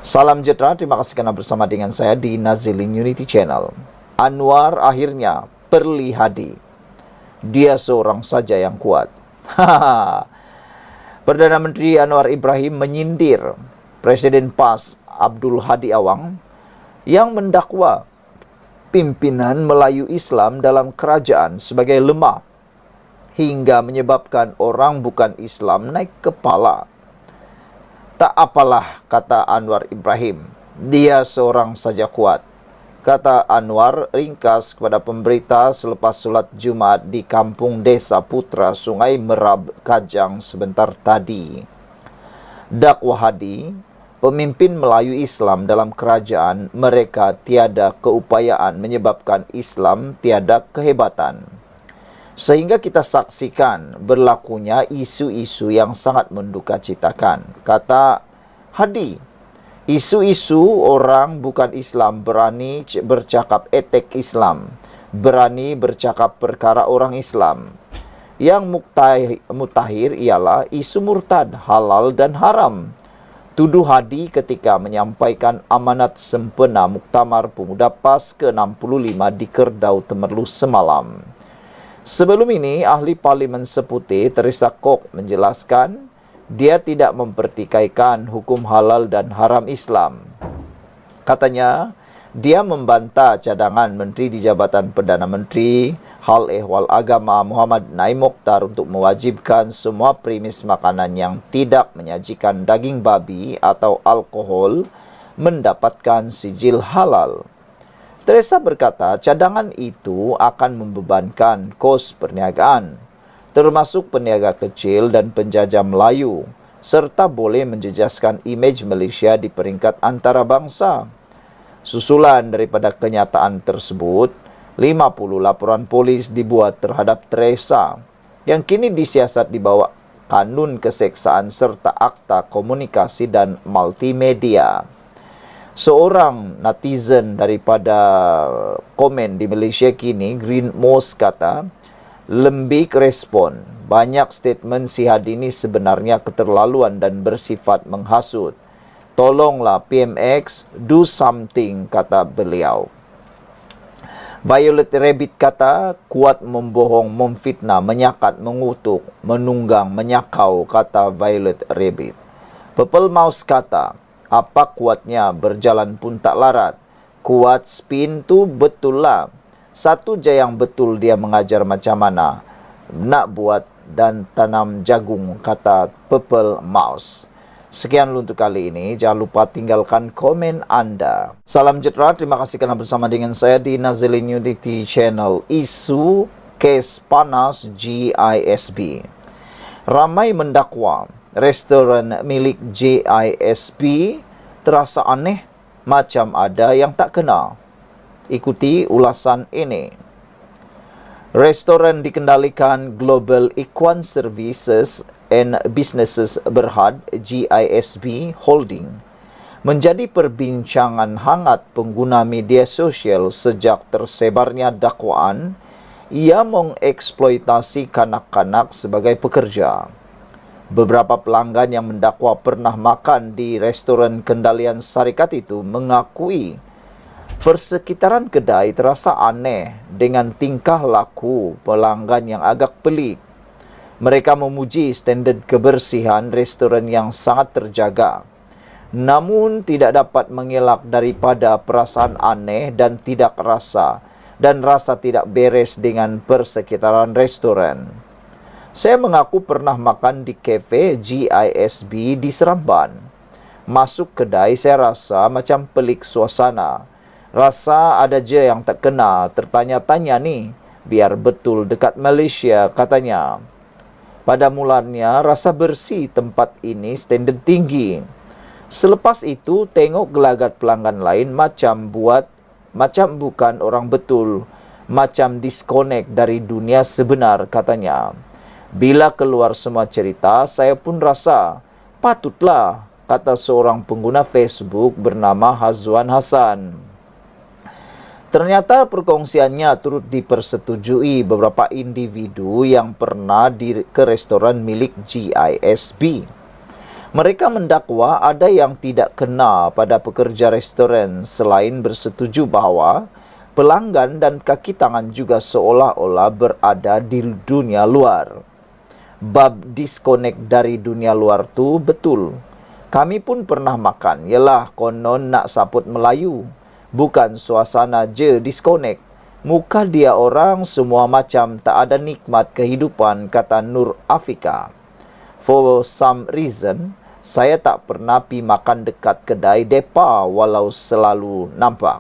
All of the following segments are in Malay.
Salam sejahtera, terima kasih karena bersama dengan saya di Nazilin Unity Channel. Anwar akhirnya Perli Hadi. Dia seorang saja yang kuat. Perdana Menteri Anwar Ibrahim menyindir Presiden PAS Abdul Hadi Awang yang mendakwa pimpinan Melayu Islam dalam kerajaan sebagai lemah hingga menyebabkan orang bukan Islam naik kepala. Tak apalah, kata Anwar Ibrahim. Dia seorang saja kuat. Kata Anwar ringkas kepada pemberita selepas solat Jumat di kampung Desa Putra, Sungai Merab, Kajang sebentar tadi. Dakwah Hadi, pemimpin Melayu Islam dalam kerajaan, mereka tiada keupayaan menyebabkan Islam tiada kehebatan. Sehingga kita saksikan berlakunya isu-isu yang sangat mendukacitakan. Kata Hadi, isu-isu orang bukan Islam berani bercakap etek Islam, berani bercakap perkara orang Islam. Yang mutakhir ialah isu murtad, halal dan haram. Tuduh Hadi ketika menyampaikan amanat sempena Muktamar Pemuda PAS ke-65 di Kerdau Temerloh semalam. Sebelum ini, ahli Parlimen Seputih Teresa Kok menjelaskan dia tidak mempertikaikan hukum halal dan haram Islam. Katanya, dia membantah cadangan Menteri di Jabatan Perdana Menteri Hal Ehwal Agama Muhammad Naim Mokhtar untuk mewajibkan semua premis makanan yang tidak menyajikan daging babi atau alkohol mendapatkan sijil halal. Teresa berkata cadangan itu akan membebankan kos perniagaan, termasuk peniaga kecil dan penjajah Melayu, serta boleh menjejaskan imej Malaysia di peringkat antarabangsa. Susulan daripada kenyataan tersebut, 50 laporan polis dibuat terhadap Teresa, yang kini disiasat di bawah Kanun Keseksaan serta Akta Komunikasi dan Multimedia. Seorang netizen daripada komen di Malaysia kini, Green Moss, kata, lembik respon, banyak statement si Hadi ini sebenarnya keterlaluan dan bersifat menghasut. Tolonglah PMX, do something, kata beliau. Violet Rabbit kata, kuat membohong, memfitnah, menyakat, mengutuk, menunggang, menyakau, kata Violet Rabbit. Purple Mouse kata, apa kuatnya berjalan pun tak larat. Kuat spin tu betul lah. Satu je yang betul dia mengajar macam mana nak buat dan tanam jagung, kata Purple Mouse. Sekian untuk kali ini. Jangan lupa tinggalkan komen anda. Salam sejahtera. Terima kasih kerana bersama dengan saya di Nazilin Unity Channel. Isu kes panas GISB. Ramai mendakwa restoran milik GISB terasa aneh, macam ada yang tak kena. Ikuti ulasan ini. Restoran dikendalikan Global Equine Services and Businesses Berhad GISB Holding menjadi perbincangan hangat pengguna media sosial sejak tersebarnya dakwaan ia mengeksploitasi kanak-kanak sebagai pekerja. Beberapa pelanggan yang mendakwa pernah makan di restoran kendalian syarikat itu mengakui persekitaran kedai terasa aneh dengan tingkah laku pelanggan yang agak pelik. Mereka memuji standard kebersihan restoran yang sangat terjaga, namun tidak dapat mengelak daripada perasaan aneh dan rasa tidak beres dengan persekitaran restoran. Saya mengaku pernah makan di kafe GISB di Seremban. Masuk kedai saya rasa macam pelik suasana. Rasa ada je yang tak kena, tertanya-tanya ni. Biar betul dekat Malaysia, katanya. Pada mulanya rasa bersih tempat ini standard tinggi. Selepas itu tengok gelagat pelanggan lain macam bukan orang betul. Macam disconnect dari dunia sebenar, katanya. Bila keluar semua cerita, saya pun rasa patutlah, kata seorang pengguna Facebook bernama Hazwan Hasan. Ternyata perkongsiannya turut dipersetujui beberapa individu yang pernah ke restoran milik GISB. Mereka mendakwa ada yang tidak kena pada pekerja restoran selain bersetuju bahawa pelanggan dan kaki tangan juga seolah-olah berada di dunia luar. Bab disconnect dari dunia luar tu betul. Kami pun pernah makan, yalah konon nak saput Melayu. Bukan suasana je disconnect. Muka dia orang semua macam tak ada nikmat kehidupan, kata Nur Afika. For some reason, saya tak pernah pi makan dekat kedai depa walau selalu nampak.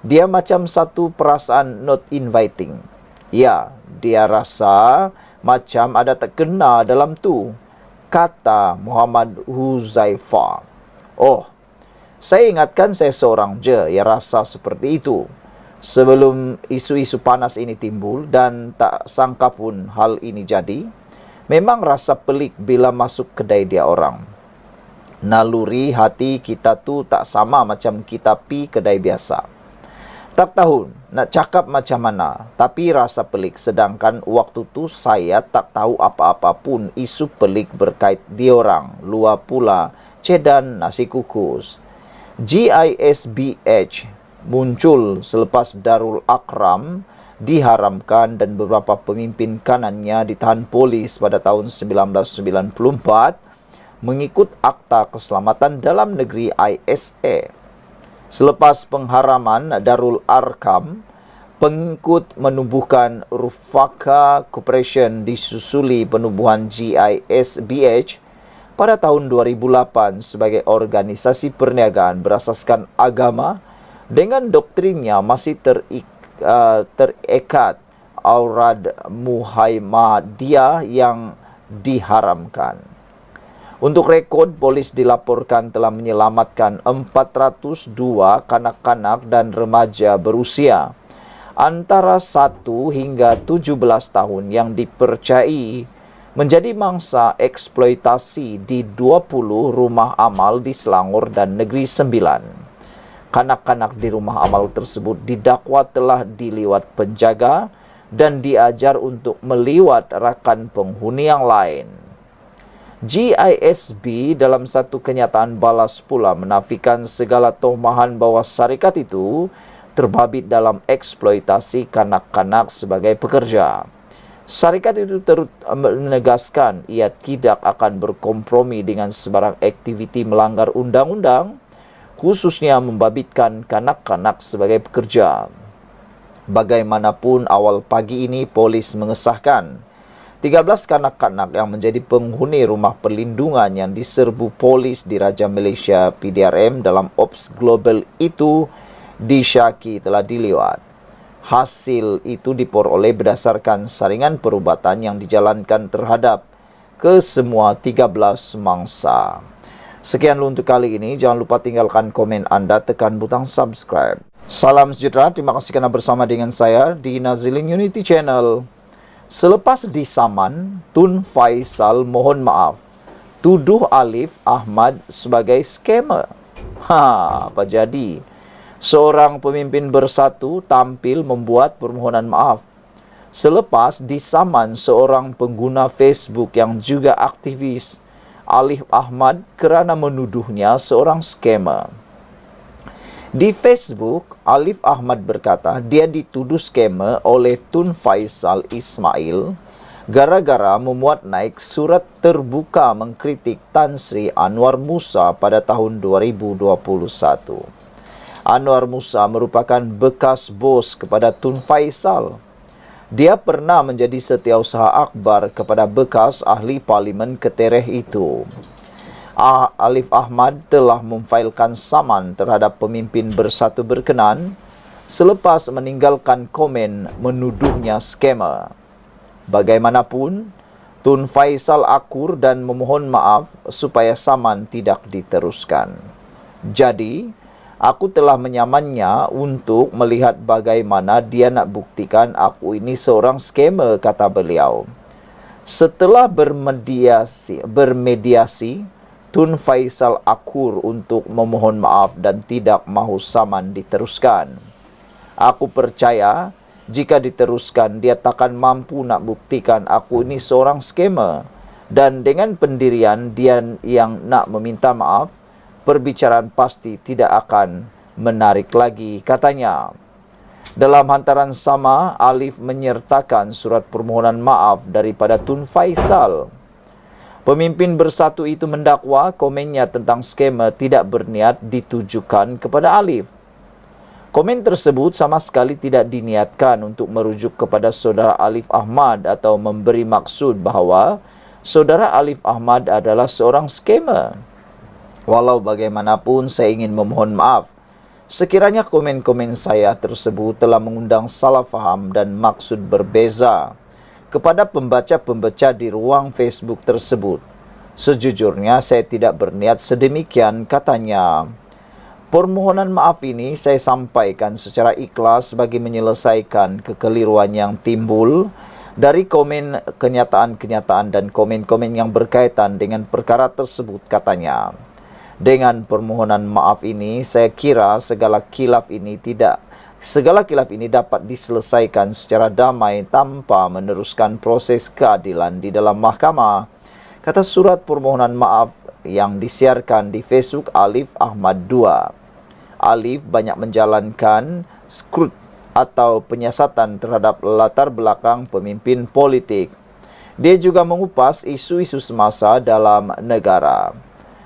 Dia macam satu perasaan not inviting. Ya, dia rasa macam ada terkena dalam tu, kata Muhammad Huzaifah. Oh, saya ingatkan saya seorang je yang rasa seperti itu. Sebelum isu-isu panas ini timbul dan tak sangka pun hal ini jadi, memang rasa pelik bila masuk kedai dia orang. Naluri hati kita tu tak sama macam kita pi kedai biasa. Tak tahu nak cakap macam mana, tapi rasa pelik. Sedangkan waktu tu saya tak tahu apa-apa pun isu pelik berkait diorang. Luar pula cedan nasi kukus. GISBH muncul selepas Darul Akram diharamkan dan beberapa pemimpin kanannya ditahan polis pada tahun 1994 mengikut Akta Keselamatan Dalam Negeri ISA. Selepas pengharaman Darul Arkam, pengikut menubuhkan Rufaka Corporation disusuli penubuhan GISBH pada tahun 2008 sebagai organisasi perniagaan berasaskan agama dengan doktrinnya masih terikat Aurad Muhammadiyah yang diharamkan. Untuk rekod, polis dilaporkan telah menyelamatkan 402 kanak-kanak dan remaja berusia antara 1 hingga 17 tahun yang dipercayai menjadi mangsa eksploitasi di 20 rumah amal di Selangor dan Negeri Sembilan. Kanak-kanak di rumah amal tersebut didakwa telah diliwat penjaga dan diajar untuk meliwat rakan penghuni yang lain. GISB dalam satu kenyataan balas pula menafikan segala tohmahan bahawa syarikat itu terbabit dalam eksploitasi kanak-kanak sebagai pekerja. Syarikat itu terus menegaskan ia tidak akan berkompromi dengan sebarang aktiviti melanggar undang-undang, khususnya membabitkan kanak-kanak sebagai pekerja. Bagaimanapun, awal pagi ini polis mengesahkan 13 kanak-kanak yang menjadi penghuni rumah perlindungan yang diserbu polis di Raja Malaysia PDRM dalam Ops Global itu disyaki telah diliwat. Hasil itu diperoleh berdasarkan saringan perubatan yang dijalankan terhadap kesemua 13 mangsa. Sekian untuk kali ini. Jangan lupa tinggalkan komen anda, tekan butang subscribe. Salam sejahtera, terima kasih kerana bersama dengan saya di Nazilin Unity Channel. Selepas disaman, Tun Faisal mohon maaf, tuduh Alif Ahmad sebagai skamer. Apa jadi? Seorang pemimpin bersatu tampil membuat permohonan maaf selepas disaman seorang pengguna Facebook yang juga aktivis, Alif Ahmad, kerana menuduhnya seorang skamer. Di Facebook, Alif Ahmad berkata dia dituduh skamer oleh Tun Faisal Ismail gara-gara memuat naik surat terbuka mengkritik Tan Sri Anwar Musa pada tahun 2021. Anwar Musa merupakan bekas bos kepada Tun Faisal. Dia pernah menjadi setiausaha akbar kepada bekas ahli parlimen Ketereh itu. Alif Ahmad telah memfailkan saman terhadap pemimpin bersatu berkenan selepas meninggalkan komen menuduhnya skamer. Bagaimanapun, Tun Faisal akur dan memohon maaf supaya saman tidak diteruskan. Jadi, aku telah menyamannya untuk melihat bagaimana dia nak buktikan aku ini seorang skamer, kata beliau. Setelah bermediasi, Tun Faisal akur untuk memohon maaf dan tidak mahu saman diteruskan. Aku percaya jika diteruskan dia takkan mampu nak buktikan aku ini seorang skamer Dan dengan pendirian dia yang nak meminta maaf, perbicaraan pasti tidak akan menarik lagi, katanya. Dalam hantaran sama, Alif menyertakan surat permohonan maaf daripada Tun Faisal. Pemimpin bersatu itu mendakwa komennya tentang skema tidak berniat ditujukan kepada Alif. Komen tersebut sama sekali tidak diniatkan untuk merujuk kepada saudara Alif Ahmad atau memberi maksud bahawa saudara Alif Ahmad adalah seorang skamer. Walau bagaimanapun, saya ingin memohon maaf sekiranya komen-komen saya tersebut telah mengundang salah faham dan maksud berbeza kepada pembaca-pembaca di ruang Facebook tersebut. Sejujurnya saya tidak berniat sedemikian, katanya. Permohonan maaf ini saya sampaikan secara ikhlas bagi menyelesaikan kekeliruan yang timbul dari komen kenyataan-kenyataan dan komen-komen yang berkaitan dengan perkara tersebut, katanya. Dengan permohonan maaf ini, saya kira segala khilaf ini dapat diselesaikan secara damai tanpa meneruskan proses keadilan di dalam mahkamah, kata surat permohonan maaf yang disiarkan di Facebook Alif Ahmad II. Alif banyak menjalankan skrip atau penyiasatan terhadap latar belakang pemimpin politik. Dia juga mengupas isu-isu semasa dalam negara.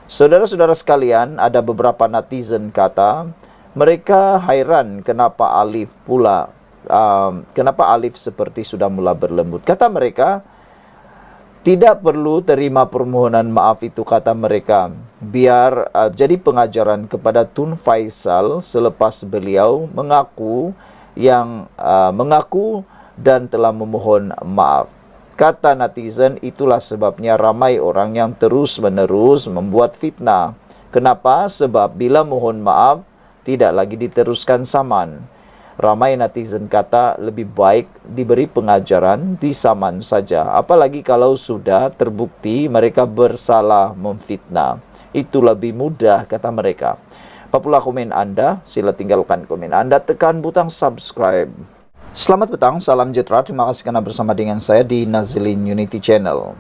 Saudara-saudara sekalian, ada beberapa netizen kata mereka hairan kenapa Alif seperti sudah mula berlembut. Kata mereka, tidak perlu terima permohonan maaf itu, kata mereka. Biar jadi pengajaran kepada Tun Faisal selepas beliau mengaku dan telah memohon maaf. Kata netizen, itulah sebabnya ramai orang yang terus-menerus membuat fitnah. Kenapa? Sebab bila mohon maaf, tidak lagi diteruskan saman. Ramai netizen kata lebih baik diberi pengajaran di saman saja. Apalagi kalau sudah terbukti mereka bersalah memfitnah. Itu lebih mudah, kata mereka. Apapun komen Anda, sila tinggalkan komen Anda, tekan butang subscribe. Selamat petang, salam sejahtera. Terima kasih kerana bersama dengan saya di Nazilin Unity Channel.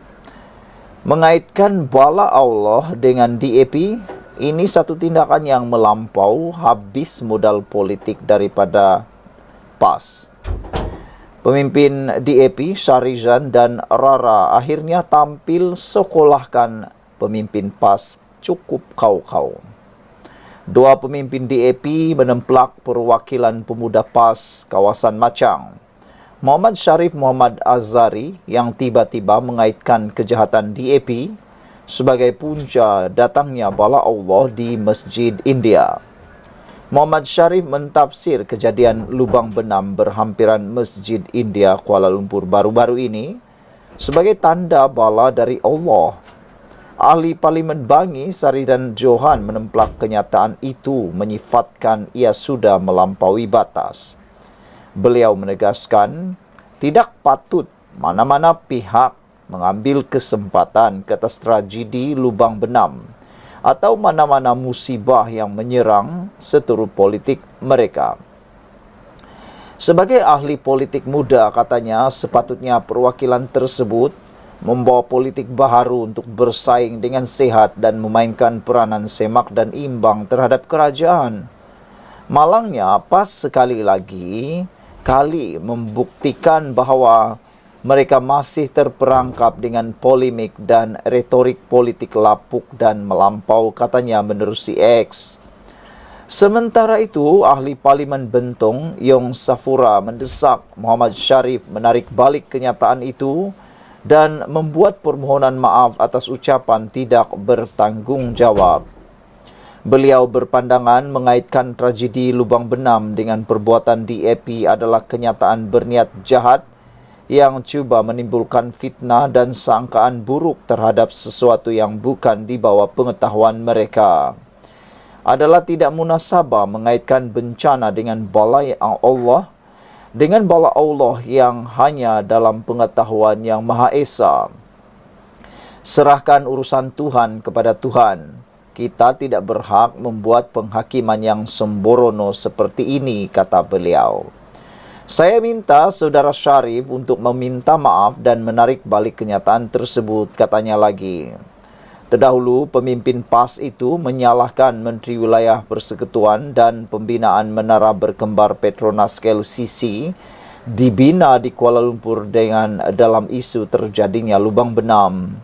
Mengaitkan bala Allah dengan DAP, ini satu tindakan yang melampau habis modal politik daripada PAS. Pemimpin DAP, Syarizan dan Rara akhirnya tampil sekolahkan pemimpin PAS cukup kau-kau. Dua pemimpin DAP menemplak perwakilan pemuda PAS kawasan Machang. Muhammad Sharif Muhammad Azhari yang tiba-tiba mengaitkan kejahatan DAP sebagai punca datangnya bala Allah di Masjid India. Muhammad Sharif mentafsir kejadian lubang benam berhampiran Masjid India Kuala Lumpur baru-baru ini sebagai tanda bala dari Allah. Ahli Parlimen Bangi, Saridan Johan menemplak kenyataan itu menyifatkan ia sudah melampaui batas. Beliau menegaskan, tidak patut mana-mana pihak mengambil kesempatan ke atas tragedi lubang benam atau mana-mana musibah yang menyerang seteru politik mereka. Sebagai ahli politik muda, katanya sepatutnya perwakilan tersebut membawa politik baharu untuk bersaing dengan sehat dan memainkan peranan semak dan imbang terhadap kerajaan. Malangnya, PAS sekali lagi membuktikan bahawa mereka masih terperangkap dengan polemik dan retorik politik lapuk dan melampau, katanya menerusi X. Sementara itu, ahli Parlimen Bentong, Yong Safura, mendesak Muhammad Sharif menarik balik kenyataan itu dan membuat permohonan maaf atas ucapan tidak bertanggungjawab. Beliau berpandangan mengaitkan tragedi lubang benam dengan perbuatan DAP adalah kenyataan berniat jahat yang cuba menimbulkan fitnah dan sangkaan buruk terhadap sesuatu yang bukan di bawah pengetahuan mereka. Adalah tidak munasabah mengaitkan bencana dengan bala Allah yang hanya dalam pengetahuan yang Maha Esa. Serahkan urusan Tuhan kepada Tuhan. Kita tidak berhak membuat penghakiman yang sembrono seperti ini, kata beliau. Saya minta Saudara Syarif untuk meminta maaf dan menarik balik kenyataan tersebut, katanya lagi. Terdahulu, pemimpin PAS itu menyalahkan Menteri Wilayah Persekutuan dan Pembinaan Menara Berkembar Petronas KLCC dibina di Kuala Lumpur dengan dalam isu terjadinya lubang benam.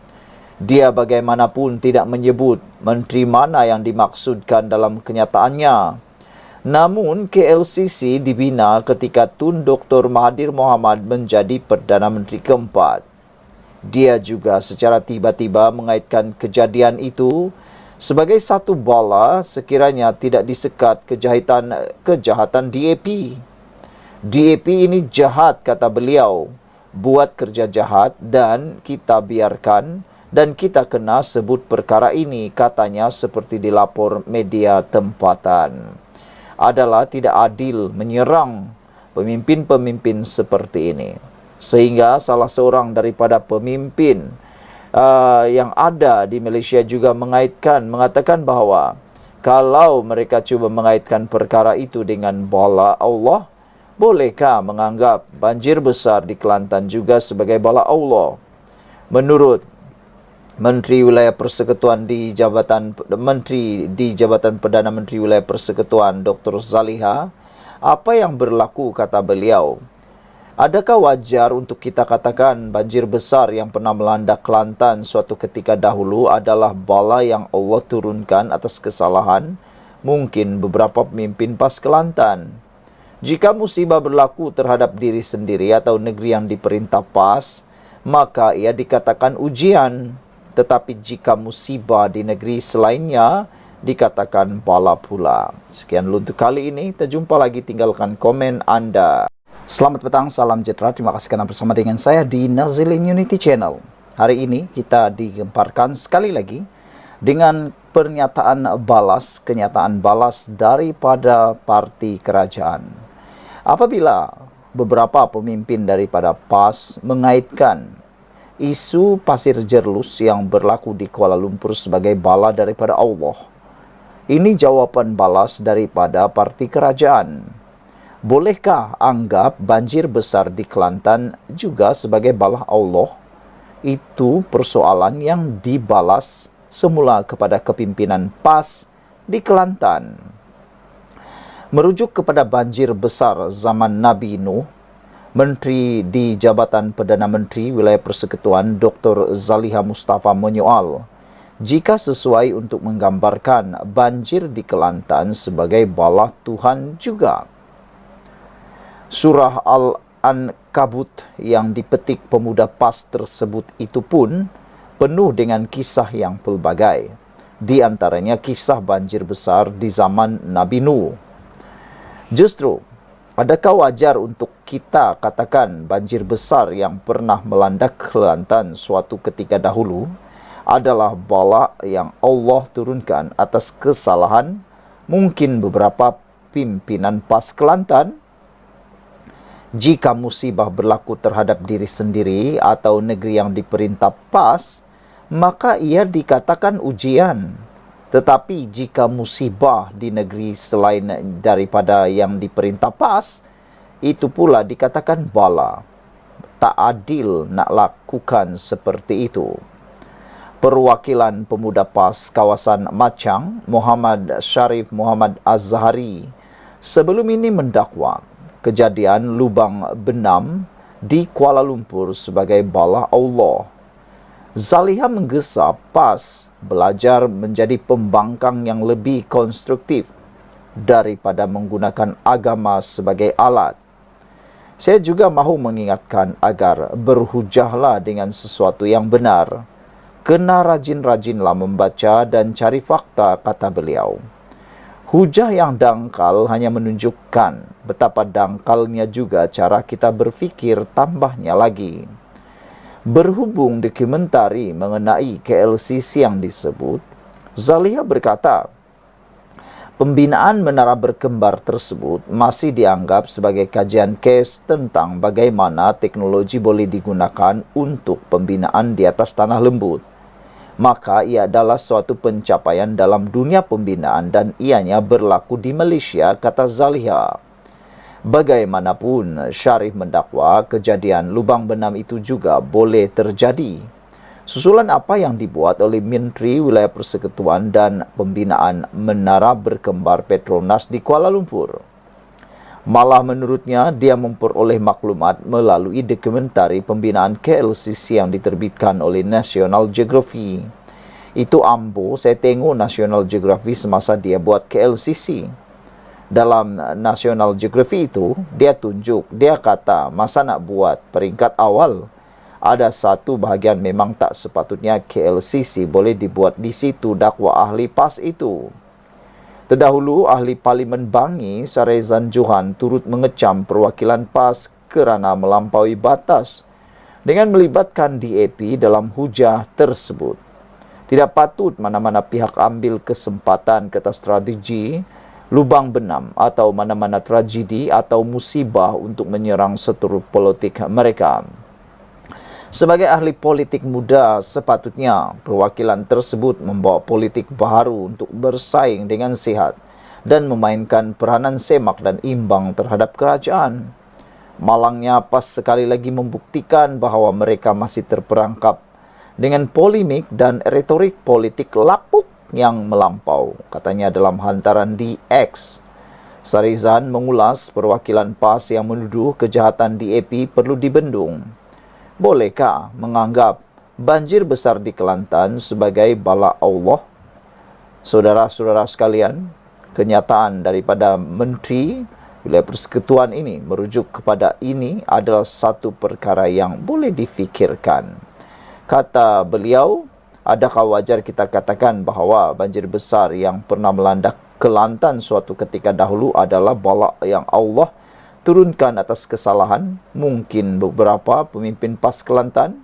Dia bagaimanapun tidak menyebut menteri mana yang dimaksudkan dalam kenyataannya. Namun, KLCC dibina ketika Tun Dr. Mahathir Mohamad menjadi Perdana Menteri keempat. Dia juga secara tiba-tiba mengaitkan kejadian itu sebagai satu bala sekiranya tidak disekat kejahatan DAP. DAP ini jahat, kata beliau, buat kerja jahat dan kita biarkan dan kita kena sebut perkara ini, katanya seperti dilapor media tempatan. Adalah tidak adil menyerang pemimpin-pemimpin seperti ini. Sehingga salah seorang daripada pemimpin yang ada di Malaysia juga mengatakan bahawa kalau mereka cuba mengaitkan perkara itu dengan bala Allah, bolehkah menganggap banjir besar di Kelantan juga sebagai bala Allah? Menurut Menteri Wilayah Persekutuan di Jabatan Perdana Menteri Wilayah Persekutuan Dr. Zaliha, apa yang berlaku, kata beliau, adakah wajar untuk kita katakan banjir besar yang pernah melanda Kelantan suatu ketika dahulu adalah bala yang Allah turunkan atas kesalahan mungkin beberapa pemimpin PAS Kelantan? Jika musibah berlaku terhadap diri sendiri atau negeri yang diperintah PAS, maka ia dikatakan ujian. Tetapi jika musibah di negeri selainnya, dikatakan bala pula. Sekian dulu untuk kali ini. Kita jumpa lagi, tinggalkan komen Anda. Selamat petang, salam sejahtera. Terima kasih karena bersama dengan saya di Nazilin Unity Channel. Hari ini kita digemparkan sekali lagi dengan kenyataan balas daripada parti kerajaan. Apabila beberapa pemimpin daripada PAS mengaitkan isu pasir jerlus yang berlaku di Kuala Lumpur sebagai bala daripada Allah, ini jawaban balas daripada parti kerajaan. Bolehkah anggap banjir besar di Kelantan juga sebagai bala Allah? Itu persoalan yang dibalas semula kepada kepimpinan PAS di Kelantan. Merujuk kepada banjir besar zaman Nabi Nuh, Menteri di Jabatan Perdana Menteri Wilayah Persekutuan Dr. Zaliha Mustafa menyoal jika sesuai untuk menggambarkan banjir di Kelantan sebagai bala Tuhan juga. Surah Al-Ankabut yang dipetik pemuda PAS tersebut itu pun penuh dengan kisah yang pelbagai. Di antaranya kisah banjir besar di zaman Nabi Nuh. Justru, adakah wajar untuk kita katakan banjir besar yang pernah melanda Kelantan suatu ketika dahulu adalah bala yang Allah turunkan atas kesalahan mungkin beberapa pimpinan PAS Kelantan? Jika musibah berlaku terhadap diri sendiri atau negeri yang diperintah PAS, maka ia dikatakan ujian. Tetapi jika musibah di negeri selain daripada yang diperintah PAS, itu pula dikatakan bala. Tak adil nak lakukan seperti itu. Perwakilan pemuda PAS kawasan Machang, Muhammad Sharif Muhammad Az-Zahari, sebelum ini mendakwa kejadian lubang benam di Kuala Lumpur sebagai bala Allah. Zaliha menggesa PAS belajar menjadi pembangkang yang lebih konstruktif daripada menggunakan agama sebagai alat. Saya juga mahu mengingatkan agar berhujahlah dengan sesuatu yang benar. Kena rajin-rajinlah membaca dan cari fakta, kata beliau. Hujah yang dangkal hanya menunjukkan betapa dangkalnya juga cara kita berfikir, tambahnya lagi. Berhubung dokumentari mengenai KLCC yang disebut, Zaliha berkata, pembinaan menara berkembar tersebut masih dianggap sebagai kajian kes tentang bagaimana teknologi boleh digunakan untuk pembinaan di atas tanah lembut. Maka ia adalah suatu pencapaian dalam dunia pembinaan dan ianya berlaku di Malaysia, kata Zaliha. Bagaimanapun, Syarif mendakwa kejadian lubang benam itu juga boleh terjadi. Susulan apa yang dibuat oleh Menteri Wilayah Persekutuan dan Pembinaan Menara Berkembar Petronas di Kuala Lumpur. Malah menurutnya, dia memperoleh maklumat melalui dokumentari pembinaan KLCC yang diterbitkan oleh National Geography. Itu ambo saya tengok National Geography semasa dia buat KLCC. Dalam National Geography itu, dia kata masa nak buat peringkat awal, ada satu bahagian memang tak sepatutnya KLCC boleh dibuat di situ, dakwa ahli PAS itu. Terdahulu, ahli Parlimen Bangi, Sarezan Johan, turut mengecam perwakilan PAS kerana melampaui batas dengan melibatkan DAP dalam hujah tersebut. Tidak patut mana-mana pihak ambil kesempatan kata strategi lubang benam atau mana-mana tragedi atau musibah untuk menyerang seteru politik mereka. Sebagai ahli politik muda, sepatutnya perwakilan tersebut membawa politik baru untuk bersaing dengan sihat dan memainkan peranan semak dan imbang terhadap kerajaan. Malangnya PAS sekali lagi membuktikan bahawa mereka masih terperangkap dengan polemik dan retorik politik lapuk yang melampau, katanya dalam hantaran di X. Sarizan mengulas perwakilan PAS yang menuduh kejahatan DAP perlu dibendung. Bolehkah menganggap banjir besar di Kelantan sebagai bala Allah? Saudara-saudara sekalian, kenyataan daripada Menteri Wilayah Persekutuan ini merujuk kepada ini adalah satu perkara yang boleh difikirkan. Kata beliau, adakah wajar kita katakan bahawa banjir besar yang pernah melanda Kelantan suatu ketika dahulu adalah bala yang Allah turunkan atas kesalahan mungkin beberapa pemimpin PAS Kelantan?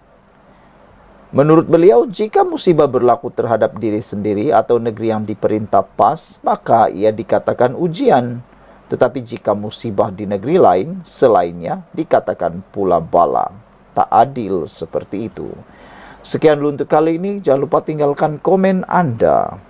Menurut beliau, jika musibah berlaku terhadap diri sendiri atau negeri yang diperintah PAS, maka ia dikatakan ujian. Tetapi jika musibah di negeri lain, selainnya dikatakan pula bala. Tak adil seperti itu. Sekian dulu untuk kali ini. Jangan lupa tinggalkan komen Anda.